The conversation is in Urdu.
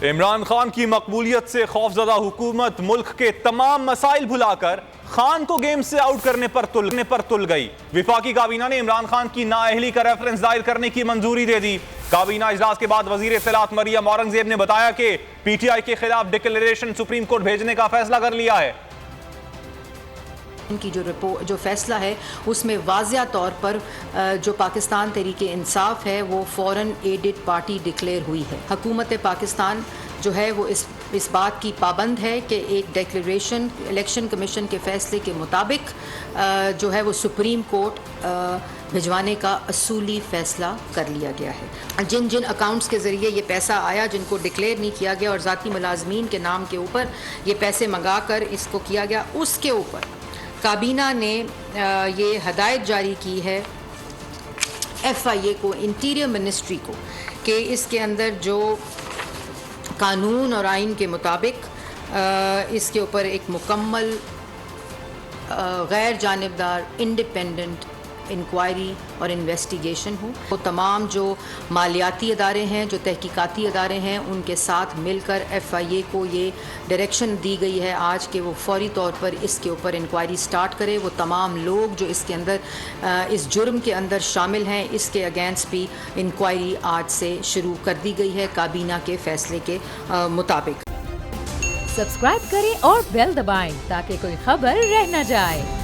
عمران خان کی مقبولیت سے خوفزدہ حکومت ملک کے تمام مسائل بھلا کر خان کو گیم سے آؤٹ کرنے پر تل گئی۔ وفاقی کابینہ نے عمران خان کی نااہلی کا ریفرنس دائر کرنے کی منظوری دے دی۔ کابینہ اجلاس کے بعد وزیر اطلاعات مریم اورنگزیب نے بتایا کہ پی ٹی آئی کے خلاف ڈکلیریشن سپریم کورٹ بھیجنے کا فیصلہ کر لیا ہے۔ ان کی جو فیصلہ ہے اس میں واضح طور پر جو پاکستان تحریک انصاف ہے وہ فورن ایڈڈ پارٹی ڈکلیئر ہوئی ہے۔ حکومت پاکستان جو ہے وہ اس بات کی پابند ہے کہ ایک ڈکلیریشن الیکشن کمیشن کے فیصلے کے مطابق جو ہے وہ سپریم کورٹ بھجوانے کا اصولی فیصلہ کر لیا گیا ہے۔ جن اکاؤنٹس کے ذریعے یہ پیسہ آیا جن کو ڈکلیئر نہیں کیا گیا اور ذاتی ملازمین کے نام کے اوپر یہ پیسے منگا کر اس کو کیا گیا، اس کے اوپر کابینہ نے یہ ہدایت جاری کی ہے ایف آئی اے کو، انٹیریئر منسٹری کو، کہ اس کے اندر جو قانون اور آئین کے مطابق اس کے اوپر ایک مکمل غیر جانبدار انڈیپینڈنٹ انکوائری اور انویسٹیگیشن ہو۔ وہ تمام جو مالیاتی ادارے ہیں، جو تحقیقاتی ادارے ہیں، ان کے ساتھ مل کر ایف آئی اے کو یہ ڈائریکشن دی گئی ہے آج کہ وہ فوری طور پر اس کے اوپر انکوائری سٹارٹ کرے۔ وہ تمام لوگ جو اس کے اندر اس جرم کے اندر شامل ہیں، اس کے اگینسٹ بھی انکوائری آج سے شروع کر دی گئی ہے کابینہ کے فیصلے کے مطابق۔ سبسکرائب کریں اور بیل دبائیں تاکہ کوئی خبر رہ نہ جائے۔